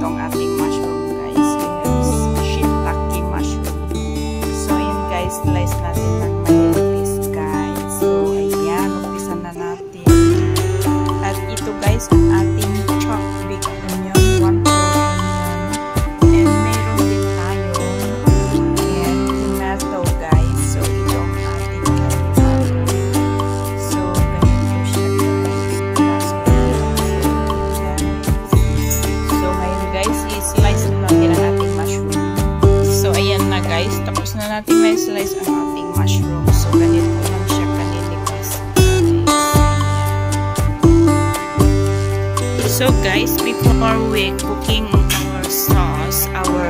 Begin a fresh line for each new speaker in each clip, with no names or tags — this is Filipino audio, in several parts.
itong ating mushroom guys. We have shiitake mushroom. So ayan guys, slice natin ng manipis guys. So ayan, umpisa na natin. At ito guys, ang ating chopped big onion, 1 whole onion. And meron din tayo and tomato guys. So ito ang ating tomato. So ganito siya guys. So ngayon guys, i-slice natin ang ating mushroom. So ayan na guys, tapos na natin na-slice ang ating mushroom. So ganito lang siya kanilipis. So guys, before we cooking our sauce, our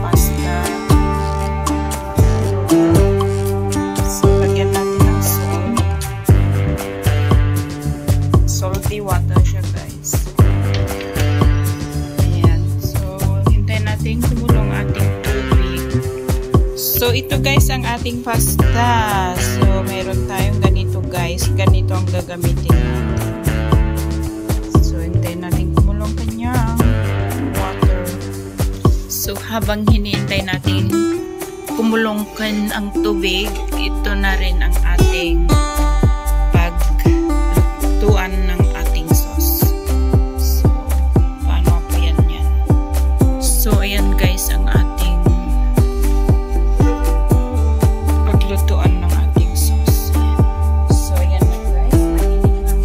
pasta, so lagyan natin ng salt. Salty water siya guys. Ayan. So hintayin natin kumulong ating tubig. So ito guys ang ating pasta. So meron tayong ganito guys. Ganito ang gagamitin natin. So hintayin natin kumulong kanyang water. So habang hinihintay natin kumulongkan ang tubig, ito na rin ang ating paglutuan ng ating sauce. So paano po yan? So ayan guys ang ating paglutuan ng ating sauce. So ayan na guys, mainit ng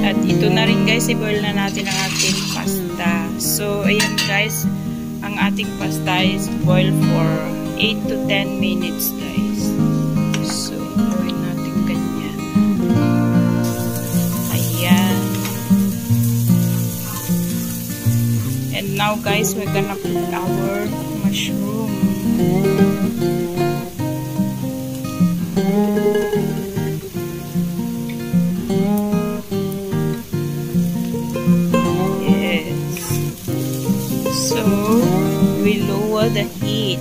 at ito na rin guys, i-boil na natin ang ating pasta. So ayan guys, ang ating pasta is boil for 8 to 10 minutes guys. So boil natin ganyan. Ayan. And now guys, we're gonna put our mushroom. So, we lower the heat.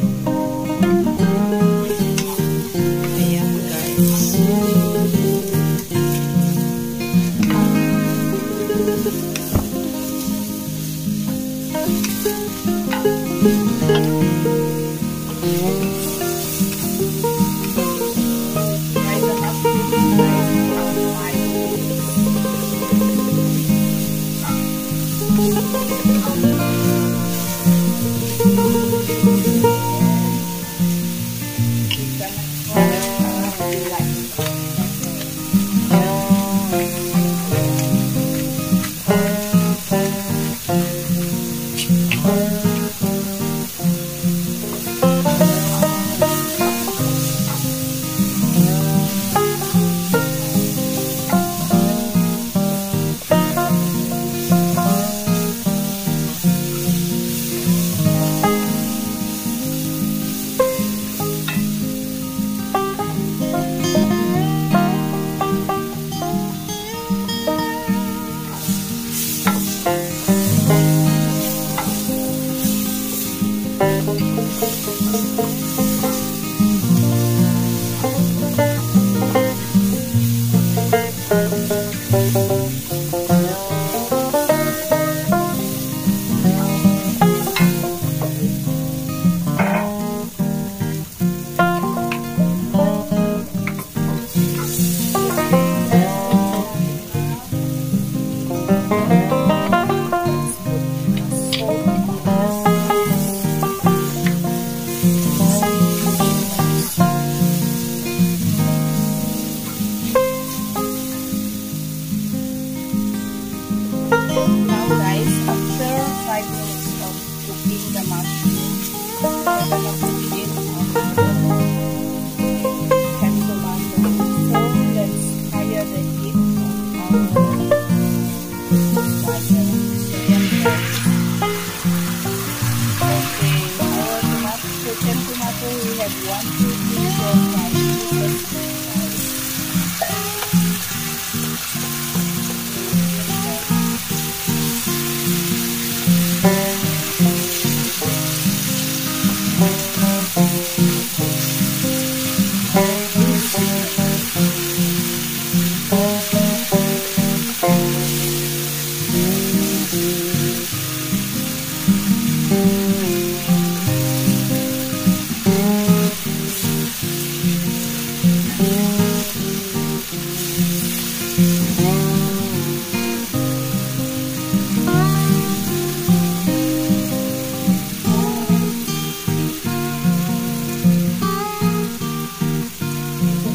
Ayan guys.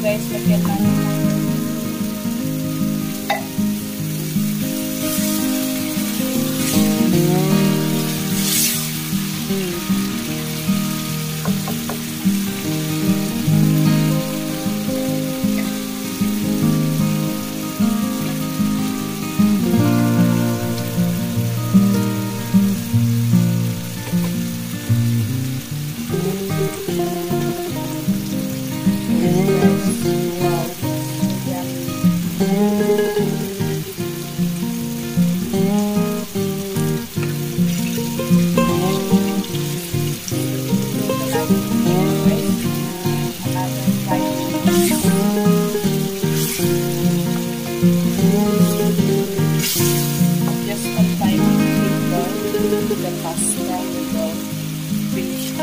guys, lagyan natin. The pasta will finish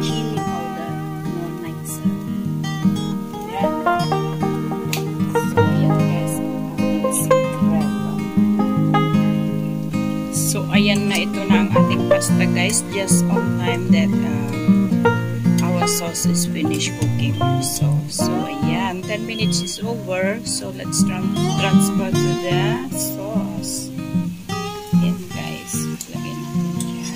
chili powder, no nice. Yan. So, ayan guys, ang secret. So, ayan na, ito na ang ating pasta guys. Just on time that our sauce is finished cooking. So ayan, 10 minutes is over. So, let's transfer to the sauce. Ayan guys, lagyan natin yan.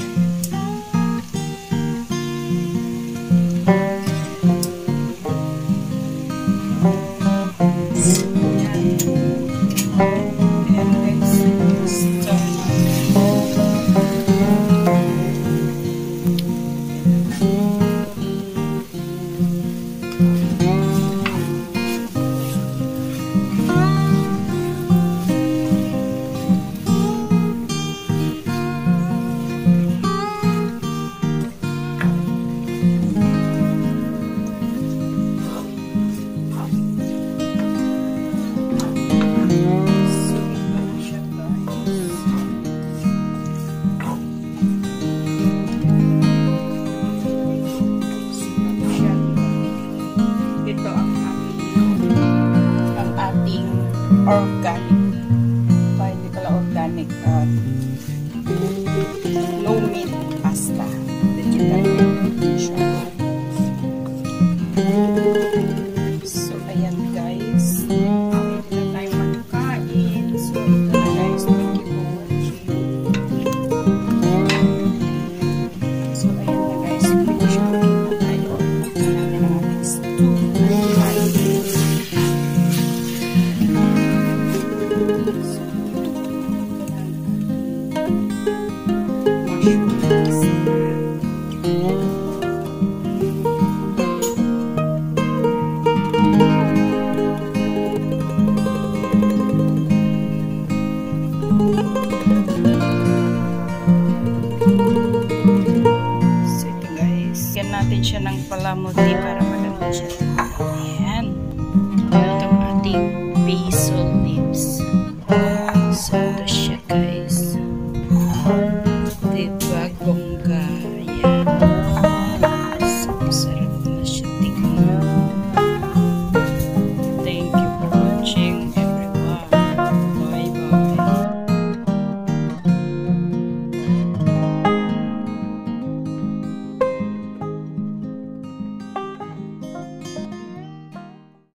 Organic. Hindi pala organic. No meat pasta. Vegetarian. So, ayan guys. Hindi na tayo magkain. So, ito na guys. Thank you for watching. So, ayan na guys. Finish cooking na tayo. Ito natin ang ating stew. Natin siya ng palamuti para maganda siya. Ayan. Ito ang ating basil leaves.